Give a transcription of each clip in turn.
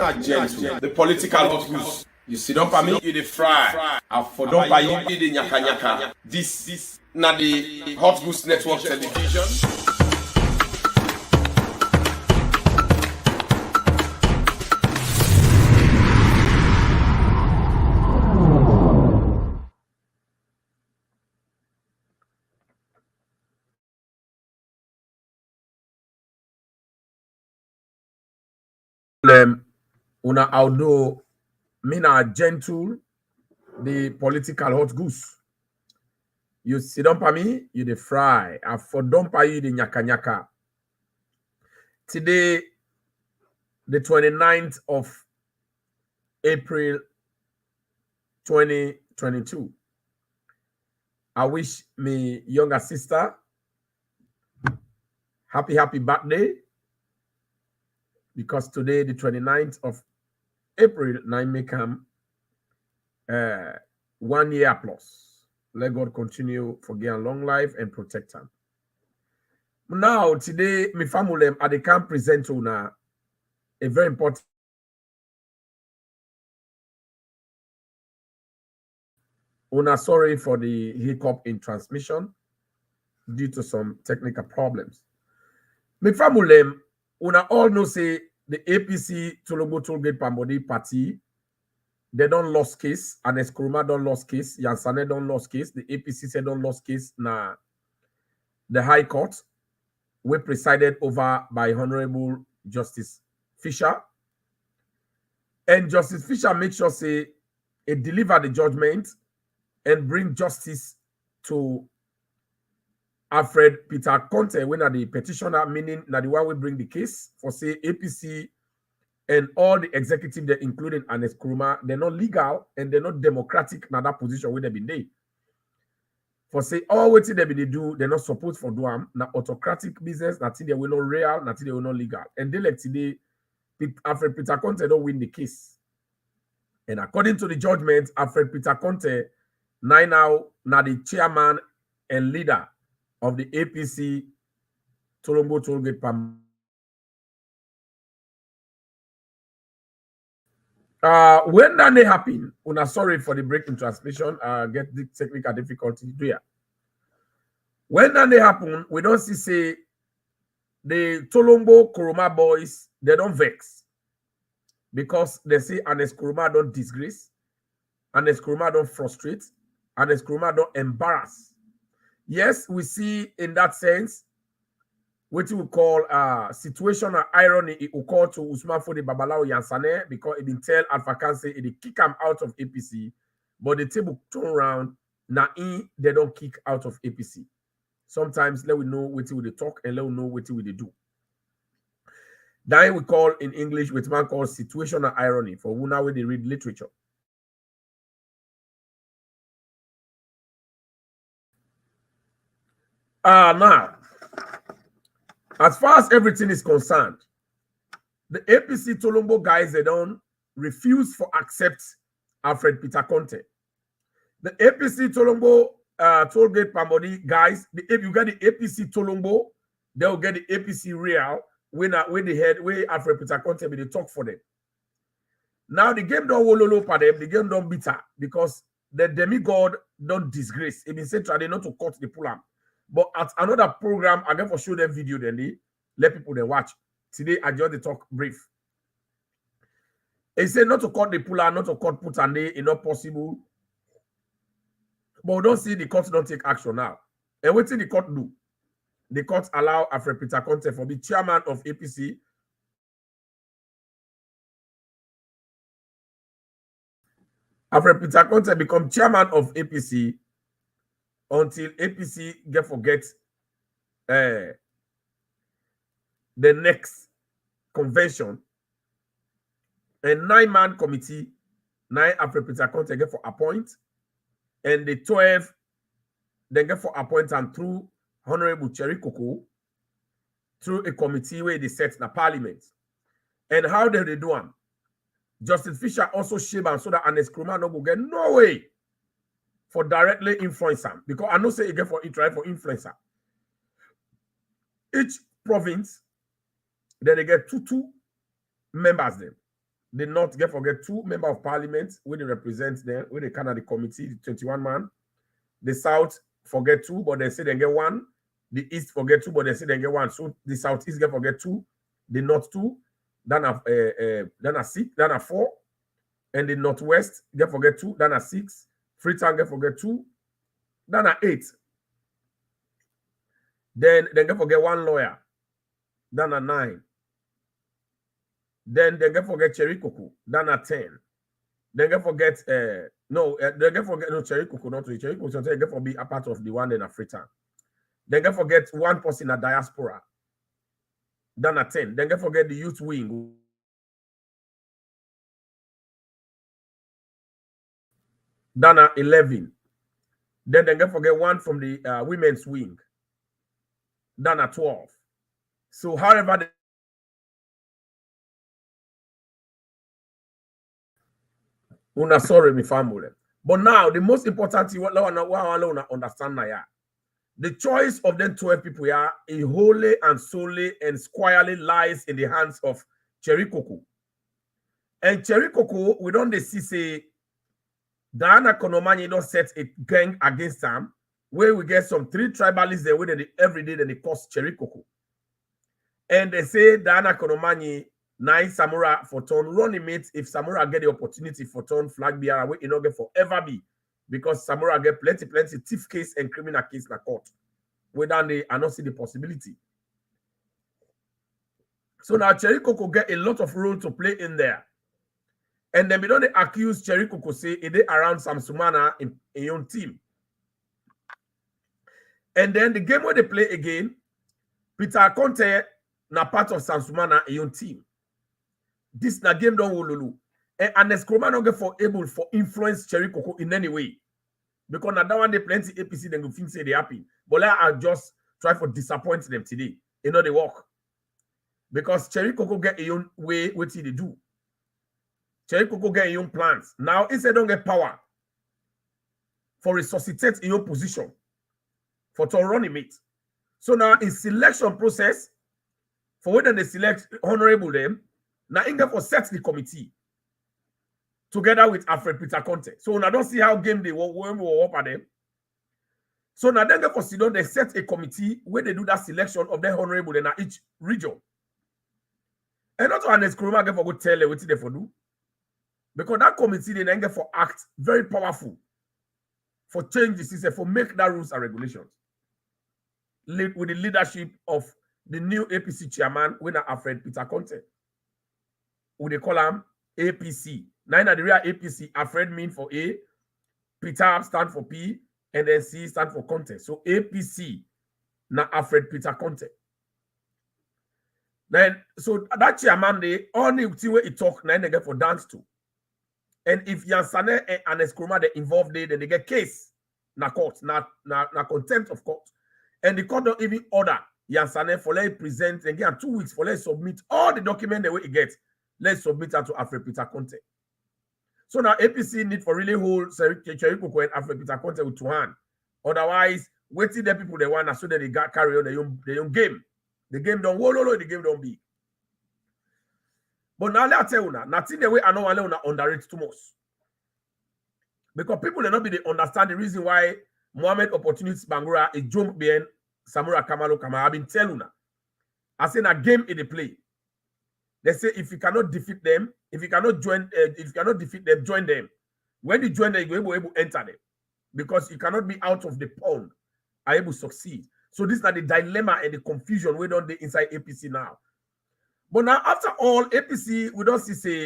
not gentle. The political hot goose. You sit up at me, you the fry. I for don't buy you the nyaka nyaka. This not the Hot Goose Network television. Una although me na gentle, the political hot goose. You sit down for me, you the fry. I for don't pay you the nyaka nyaka. Today, the 29th of April 2022. I wish me younger sister happy birthday. Because today, the 29th of April, 9 may come 1 year plus. Let God continue for a long life and protect her. Now, today, my family, I can present to una a very important. Una sorry for the hiccup in transmission due to some technical problems. My family, una all know say the APC Tolongbo Tollgate Pambodi party, they don't lost case, and Eskruma don't lost case, Yansane don't lost case, the APC said don't lost case na the High Court, we presided over by Honorable Justice Fisher. And Justice Fisher made sure say it deliver the judgment and bring justice to Alfred Peter Conteh, when the petitioner, meaning that the one we bring the case for say APC and all the executive, they including Anes Kuruma, they're not legal and they're not democratic in that position where they been there. For say all what they be do, they're not supposed for do na autocratic business, nothing they will not real, nothing they will not legal. And they like today, Alfred Peter Conteh don't win the case. And according to the judgment, Alfred Peter Conteh now the chairman and leader of the APC Tolongbo Tollgate Pam. When that may happen, una sorry for the break in transmission, get the technical difficulty here. When that may happen, we don't see say the Tolongbo Kuruma boys, they don't vex because they say Anes Kuruma don't disgrace, Anes Kuruma don't frustrate, Anes Kuruma don't embarrass. Yes, we see in that sense what we call situational irony. It occurred to Usman Fode Babalawo Yansane because it didn't tell Alpha Can say it kick him out of APC, but the table turn around now they don't kick out of APC. Sometimes let we know what we talk and let we know what we do. That we call in English what man calls situational irony for who now when they read literature. Now, as far as everything is concerned, the APC Tolongbo guys, they don't refuse for accept Alfred Peter Conteh. The APC Tolongbo Tollgate Pambodi guys, if you get the APC Tolongbo, they'll get the APC Real when they head where Alfred Peter Conteh be the talk for them. Now the game don't wololo for them, the game don't bitter because the demigod don't disgrace. It been said try not to cut the pull-up. But at another program, I get for show them video, then they let people they watch. Today, I just talk brief. He said not to cut the puller, not to cut put and they it's not possible. But we don't see the court don't take action now. And what did the court do? The court allow Alfred Peter Conteh for the chairman of APC. Alfred Peter Conteh become chairman of APC until APC forget the next convention. A 9-man committee, 9 Alfred Peter Conteh get for appoint, and the 12 then get for appoint and through Honorable Cherry Coco through a committee where they set the parliament. And how did they do them? Justice Fisher also shave and so that Anes Kuruma no go get no way for directly influence them. Because I know say again for try for influencer. Each province, then they get two members then. The North get forget 2 members of parliament where they represent them, where they can the committee, the 21 man. The South forget 2, but they say they get 1. The East forget 2, but they say they get 1. So the Southeast get forget 2, the North 2, then a 6, then a 4, and the Northwest get forget 2, then a 6. Freetown get forget 2, then a 8. Then they get forget 1 lawyer, then a 9. Then they get forget Cherry Coco, then a 10. They get forget they get forget Cherry Coco, not to Cherry Coco, so they get for be a part of the one in Africa. They get forget 1 person in a diaspora, then a 10. They get forget the youth wing, then a 11. Then they get forget 1 from the women's wing, then a 12. So however they una sorry me family. But now the most important thing what I understand now, the choice of them 12 people here wholly and solely and squarely lies in the hands of Cherry Coco. And Cherry Coco, we don't see say Diana Konomani don't set a gang against them, where we get some 3 tribalists there with every day then they cost Cherry Coco. And they say Diana Konomani 9 Samura for turn running mate if Samura get the opportunity for turn flag bearer, we not get forever be because Samura get plenty thief case and criminal case in the court. We don't they not see the possibility. So now Cherry Coco get a lot of role to play in there. And then we don't accuse Cherry Coco say it around Sam Sumana in your team. And then the game where they play again, Peter Conteh na part of Sam Sumana in your team. This na game don't wolulu. And Eskroma not get for able for influence Cherry Coco in any way. Because now that one they plenty APC then go think say they happy. But I just try for disappoint them today. You know they work. Because Cherry Coco get a own way what they do. Cherry Coco get a own plans. Now instead don't get power for resuscitate in your position for to run mate. So now in selection process, for when they select honorable them. Now, Inga for set the committee together with Alfred Peter Conteh. So now don't see how game they will up at them. So now then for Sidon, they set a committee where they do that selection of their honorable in each region. And not to Ernest Kuruma for go tell them what they for do. Because that committee they then get for act very powerful for change the system, for make that rules and regulations. With the leadership of the new APC chairman, winner Alfred Peter Conteh. Who they call him APC. Now in the real APC, Alfred mean for A, Peter stand for P, and then C stand for Conteh. So APC, now Alfred Peter Conteh. Then so that chairman they only see where he talk, now they get for dance to. And if Yansane and Eskroma they involved there, then they get case na court, na contempt of court. And the court don't even order Yansane for let present and get 2 weeks for let submit all the documents they will get. Let's submit that to Alfred Peter Conteh. So now APC need for really hold Cherry Coco and Alfred Peter Conteh with 2 hands. Otherwise, waiting the people they want so that they got carry on their own game. The game don't the game don't be. But now let tell you now, nothing the way I know I underrate too much. Because people they not be they understand the reason why Mohammed Opportunities Bangura is jump behind Samura Kamalo Kama. I've been telling you. I say a game in the play. They say if you cannot defeat them, if you cannot defeat them, join them. When you join them, you're able to enter them. Because you cannot be out of the pond, are able to succeed. So this is the dilemma and the confusion we don't do inside APC now. But now, after all, APC, we don't see say,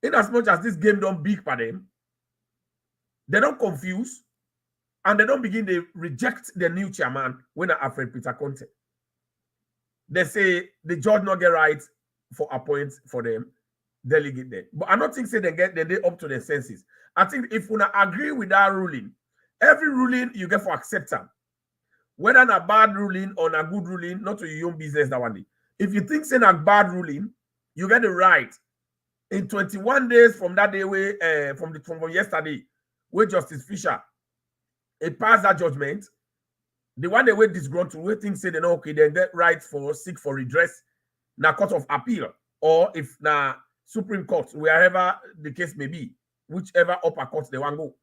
in as much as this game don't big for them, they don't confuse and they don't begin to reject the new chairman when Alfred Peter Conteh. They say the judge not get right for appoint for them, delegate them. But I don't think say they up to their senses. I think if we not agree with that ruling, every ruling you get for accept them. Whether a bad ruling or a good ruling, not to your own business that one day. If you think saying a bad ruling, you get the right in 21 days from that day from yesterday, where Justice Fisher passed that judgment. The one they were disgruntled, we think say they know okay, they get right for seek for redress, na court of appeal. or if na Supreme Court, wherever the case may be, whichever upper court they want go.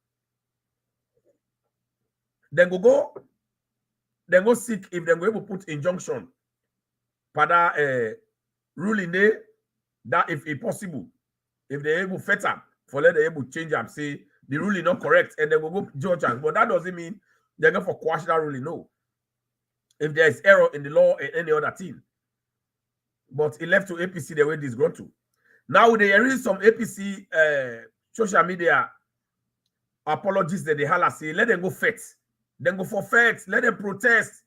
Then go seek if they go able to put injunction pada ruling there that if it possible, if they able fet up for let they able change up, say the ruling not correct, and they go judge us. But that doesn't mean they're going for quash that ruling. No. If there is error in the law and any other thing. But it left to APC the way this gone to. Now there is some APC social media apologies that they holla say, let them go fet. Then go for fet, let them protest.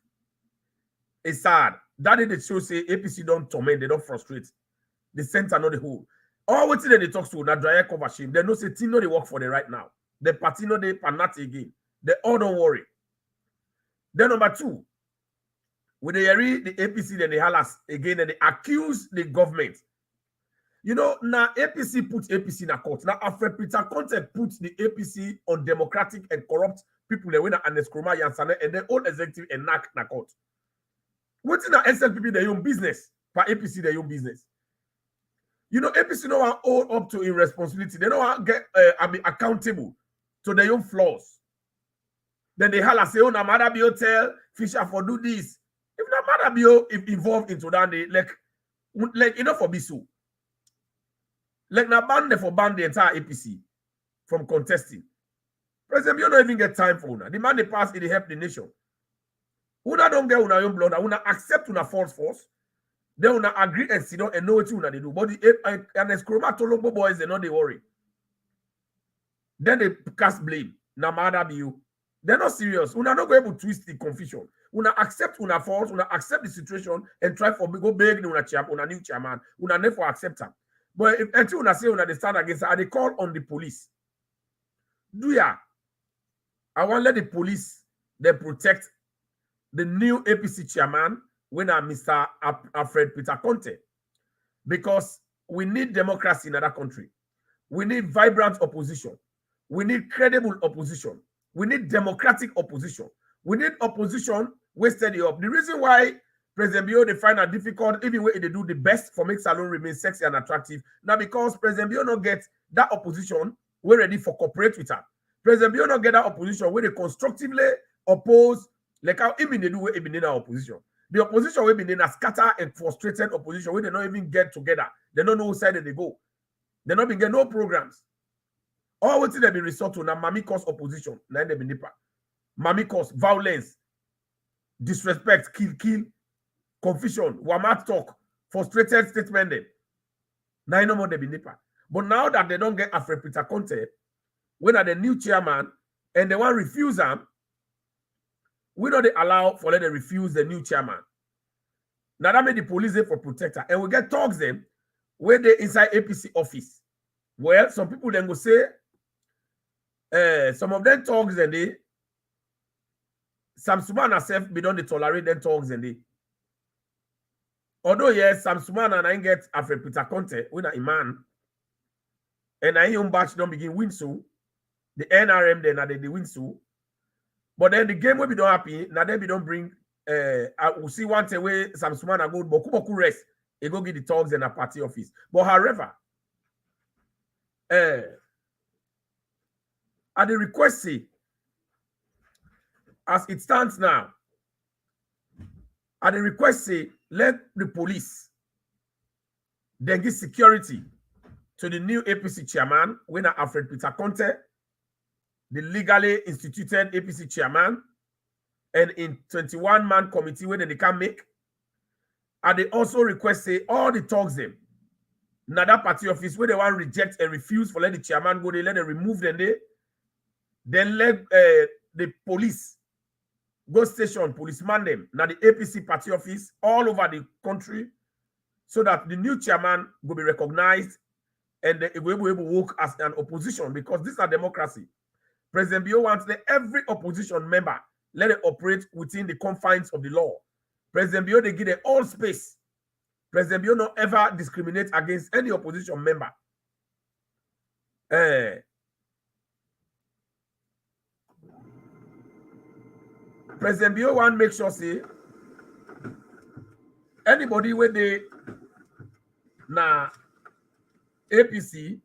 It's sad. That is the show say APC don't torment, they don't frustrate. The center, not the whole. All what they talk to, na dry cover shame. They know say team no they work for the right now. The party no they panat again. They all don't worry. Then number two, when they read the APC, then they halas again and they accuse the government. You know, now APC put APC in a court. Now Alfred Conteh put the APC on democratic and corrupt people. They win and Eskroma Yansane and then all executive and knock na court. What's in the SLPP their own business? For APC their own business. You know, APC no one hold up to irresponsibility. They don't want to get be accountable to their own flaws. Then they holla say, oh, na mother be tell Fisher for do this. If na mother be if involved into that, they like enough for Bisu. Like na ban the entire APC from contesting. President, you don't even get time for una. The man they pass it, they help the nation. Una don't get una own blood. Una accept una false force. Then una agree and sit down and know what una they do. But the Apc Tolongbo boys, they know they worry. Then they cast blame. Na mother be you. They're not serious. Una not going to twist the confusion. Una accept una fault. Una accept the situation and try for go beg una new chairman. Una never accept them. But if until una say una they stand against her, they call on the police. Do ya? I want to let the police they protect the new APC chairman when Mr. Alfred Conteh. Because we need democracy in other country. We need vibrant opposition. We need credible opposition. We need democratic opposition. We need opposition wasted up. The reason why President Bio they find it difficult, even when they do the best for make Salon remain sexy and attractive, now because President Bio not get that opposition, we're ready for cooperate with her. President Bio not get that opposition where they constructively oppose, like how even they do where even in our opposition. The opposition will be in a scatter and frustrated opposition where they don't even get together. They don't know who side they go. They not been get no programs. All what they be resort to now Mami cause opposition. Now they be nipa. Mami cause violence, disrespect, kill, confusion, wamat talk, frustrated statement. Now no more they be nipa. But now that they don't get Alfred Conteh, when are the new chairman and they want to refuse them, we don't allow for them to refuse the new chairman. Now that made the police there for protector. And we get talks them where they inside APC office. Well, some people then go say, some of them talks and they Sam Suman herself be done the tolerate them talks and they. Although yes, Sam Suman and I get Alfred Conteh when a man and I own batch don't begin win so the NRM then they win so. But then the game will be don't happy. Now then we don't bring I will see one way Sam Suman and go boku rest. He go get the talks in a party office. But however, at the request say, as it stands now, at the request say, let the police then give security to the new APC chairman, winner Alfred Conteh, the legally instituted APC chairman, and in 21-man committee where they can make. And they also request say all the talks them. Now that party office where they want to reject and refuse for let the chairman go, they let them remove them there. Then let the police go station, policeman them. Now the APC party office all over the country so that the new chairman will be recognized and they will be able to work as an opposition because this is a democracy. President Bio wants that every opposition member let it operate within the confines of the law. President Bio, they give them all space. President Bio not ever discriminate against any opposition member. President Bio want make sure say anybody where they Now, APC,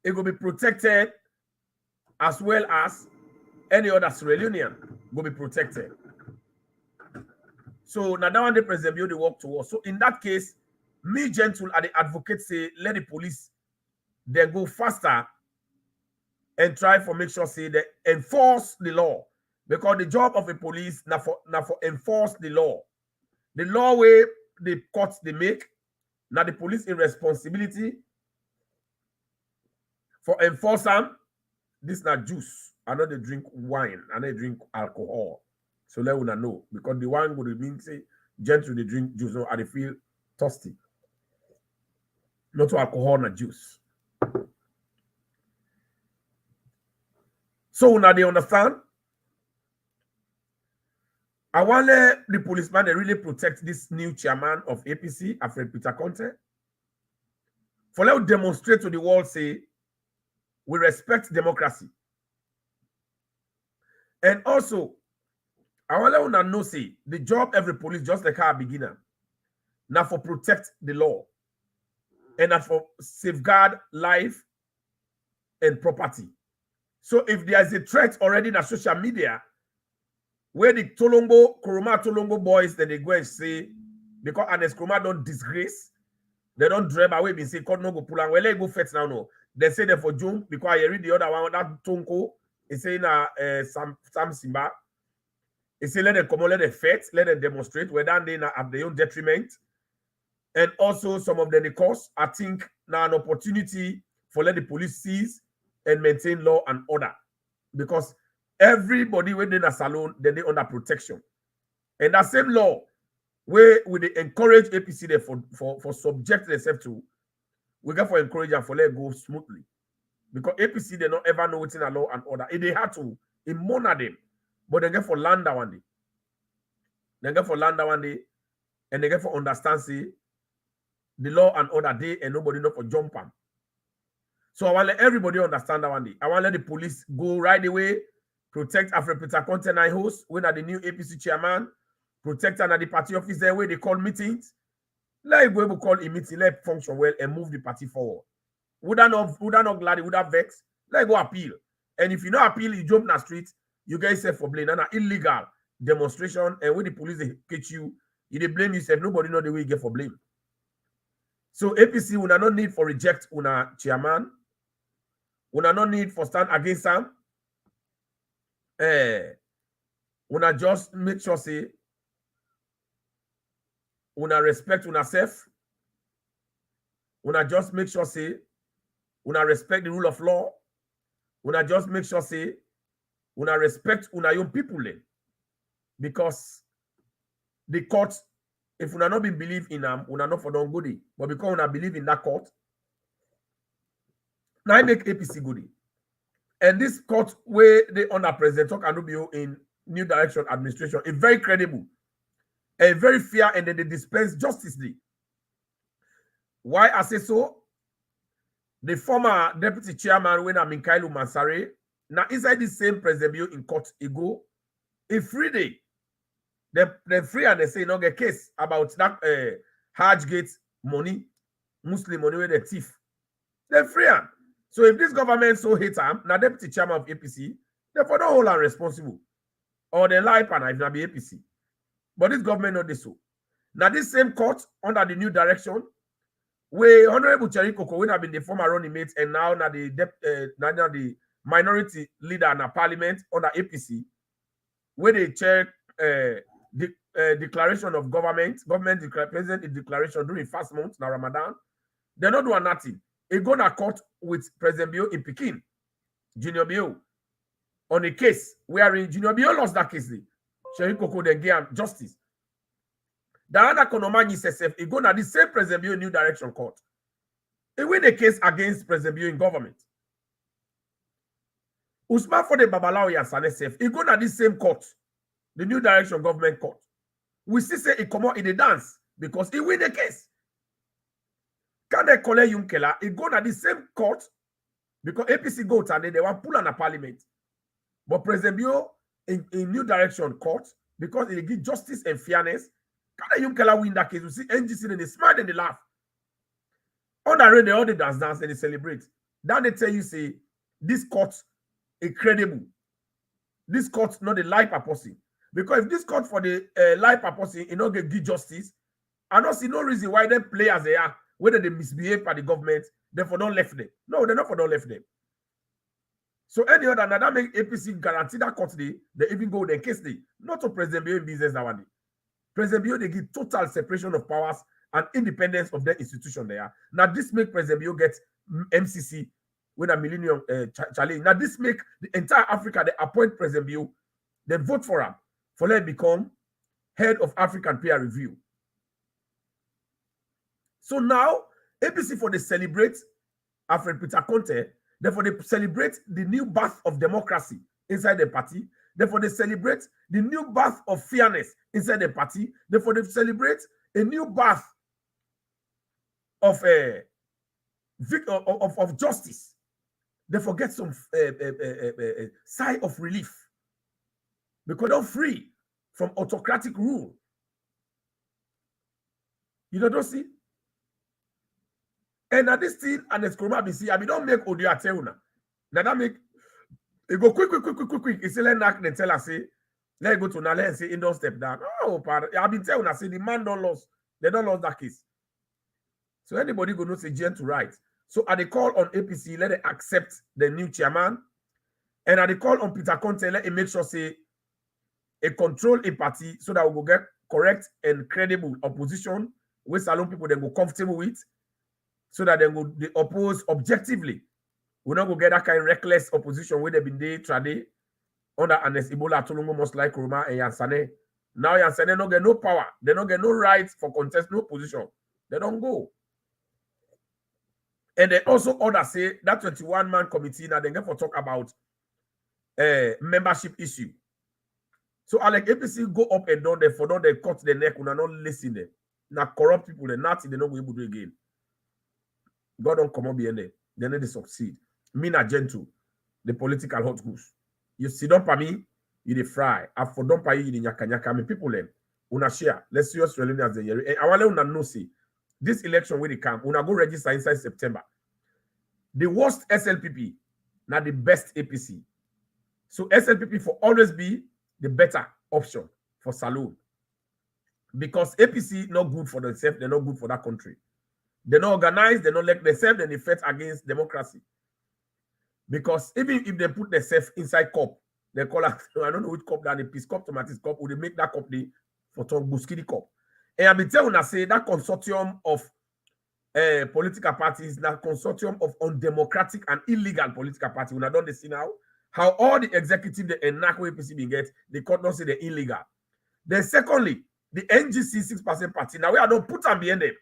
it will be protected as well as any other Sierra Leonean will be protected. So now that one the President Bio they work towards. So in that case, me gentle at the advocate say let the police they go faster and try for make sure say they enforce the law. Because the job of the police now for enforce the law. The law way the courts they make, now the police in responsibility for enforce them. This not juice. I know they drink wine, and they drink alcohol. So let una know. Because the wine would mean say gentle they drink juice, so they feel thirsty. Not alcohol, not juice. So now they understand. I want the policeman they really protect this new chairman of APC, Alfred Conteh. For let demonstrate to the world, say, we respect democracy. And also, I want to know, say, the job every police, just like our beginner, now for protect the law, and not for safeguard life and property. So if there is a threat already in the social media, where the Kuruma Tolongbo boys, then they go and say, because Anes Kuruma don't disgrace, they don't drive away, they say, God no go pull and well, they go fetch now, no. They say they for June, because I read the other one, that Tonko, is saying Sam Simba, he say let them come on, let them fight, let them demonstrate, whether they at their own detriment. And also some of them, the cause, I think now an opportunity for let the police seize and maintain law and order. Because everybody within a salon, then they under protection. And that same law, where we they encourage APC there for subject themselves to, we got for encourage and for let it go smoothly. Because APC, they don't ever know what's in a law and order. If they had to, it monitor them. But they get for land that one day. They get for land that one day, and they get for understand, say, the law and order day, and nobody know for jump them. So I want to let everybody understand that one day. I want to let the police go right away, protect Alfred Conteh and host, when are the new APC chairman, protect and at the party office there where they call meetings. Let it go able to call a meeting, let it function well and move the party forward. Would I not glad it would have vexed? Let it go appeal. And if you not appeal, you jump in the street, you get yourself for blame. And an illegal demonstration, and when the police they catch you, they blame yourself. Nobody know the way you get for blame. So APC will not need for reject una chairman. Will not need for stand against them. Una just make sure say una respect una self. Una just make sure say una respect the rule of law. Una just make sure say una respect una young people. Because the court, if una not believe in them, una not for don't goody. But because una believe in that court, now I make APC goody. And this court where they under President Tokanubio in New Direction Administration is very credible and very fair, and then they dispense justice. Why I say so? The former deputy chairman when I'm in Kailu Mansare, now inside the same President in court ago, a free day. They free and they say no get case about that Hajj gate money, Muslim money with the thief. They free am. So if this government so hate him, now deputy chairman of APC, therefore don't hold am responsible. Or they lie pan if not be APC. But this government not this so. Now this same court under the new direction, where Honorable Cherry Coco when have been the former running mate and now the minority leader in the parliament under APC, where they check declaration of president declaration during fast month now Ramadan, they're not doing nothing. It go to court with President Bio in Pekin, Junior Bio, on a case wherein Junior Bio lost that case. Cherry Coco then gave justice. The other Konomani says it go to the same President Bio New Direction Court. It win a case against President Bio in government. Usman for the Babalawo Yansane it go to the same court, the New Direction Government Court. We see say it come out in the dance because it win the case. Can they call Yunkela? It go to the same court because APC go to and they want pull on a parliament. But President Bio in New Direction Court, because it give justice and fairness, Can you Kela win that case? You see NGC and they smile and they laugh. On the rain, they all they dance and they celebrate. Then they tell you, say, this court incredible. This court not the life purpose. Because if this court for the life purpose, you know, give justice, I don't see no reason why them players they are, whether they misbehave by the government, therefore don't left them. No, they're not for don't left them. So any other that make APC guarantee that court they even go the case they not to President Bio in business that one. President Bio they give total separation of powers and independence of their institution there. Now this make President Bio get MCC with a millennium challenge. Now this make the entire Africa they appoint President Bio, they vote for him for let become head of African peer review. So now APC for they celebrate Alfred Peter Conteh. Therefore, they celebrate the new birth of democracy inside the party. Therefore, they celebrate the new birth of fairness inside the party. Therefore, they celebrate a new birth of justice. They forget some sigh of relief because they're free from autocratic rule. You don't see? And now this thing and the Skroma BC, I mean, don't make audio at you now. Now that make it go quick. It's let knock and tell us say, let go to Nale and say, don't step down. Oh, I've been telling us, say the man don't lose. They don't lose that case. So anybody go not say Jen to write. So at the call on APC, let it accept the new chairman. And at the call on Peter Conteh, let it make sure say a control a party so that we will get correct and credible opposition, which Salon people then go comfortable with. So that they oppose objectively. We're not going to get that kind of reckless opposition where they've been there today under Anes Ebola Tolongbo most like Roma and Yansane. Now Yansane don't get no power. They don't get no rights for contest, no position. They don't go. And they also order say that 21-man committee now they get for talk about membership issue. So I like APC go up and down there for don't they cut the neck when they not listen them. Now corrupt people, they're not able to do again. God don't come up behind them. They need to succeed. Me na gentle. The political hot goose. You sit down for me, you dey fry. I for don't pay you the nyaka. Me people them. Una share. Let's see Sierra Leone as the year. I want to know see. This election where they come, una go register inside September. The worst SLPP, not the best APC. So SLPP for always be the better option for Salone. Because APC not good for themselves, they're not good for that country. They're not organized, they're not like themselves, then they fight against democracy. Because even if they put themselves inside cup, they call it, I don't know which cup that they peace cup, tomatoes cup, or they make that cup for Buskidi cup. And I've been telling you, say that consortium of political parties, that consortium of undemocratic and illegal political parties, when I don't see now, how all the executive, the enact APC being get, they could not say they're illegal. Then secondly, the NGC 6% party, now we I don't put them behind them.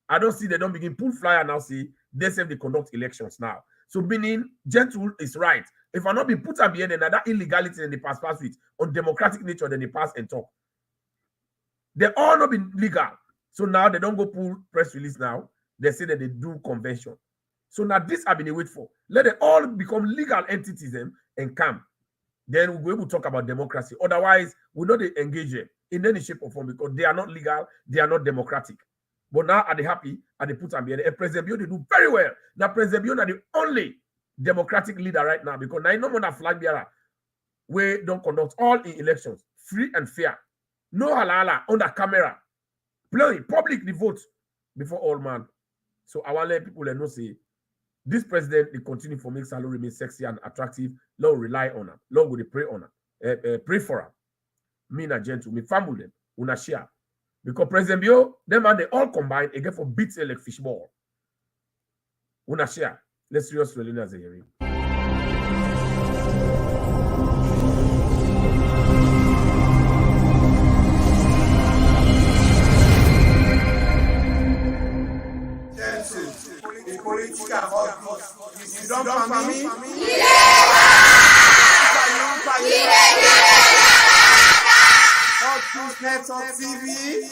I don't see they don't begin pull flyer now. See, they say they conduct elections now. So meaning gentle is right. If I not be put up behind another illegality in the past with on democratic nature, then they pass and talk. They all not been legal. So now they don't go pull press release now. They say that they do convention. So now this I've been wait for. Let it all become legal entities and come. Then we will talk about democracy. Otherwise, we not engage them in any shape or form because they are not legal, they are not democratic. But now are they happy? Are they put on behind? And President Bio, they do very well. Now President Bio are the only democratic leader right now because now no more flag bearer. We don't conduct all in elections free and fair. No halala under camera. Play public the vote before all man. So I want to let people know say this president they continue for make Salone remain sexy and attractive. Lord rely on him. Lord will pray on him. Pray for him. Me na gentle. Me family them. Una share. Because President Bio, them and they all combine again for beats like fishball. Una share. Let's see Sierra Leone as a hearing. TV.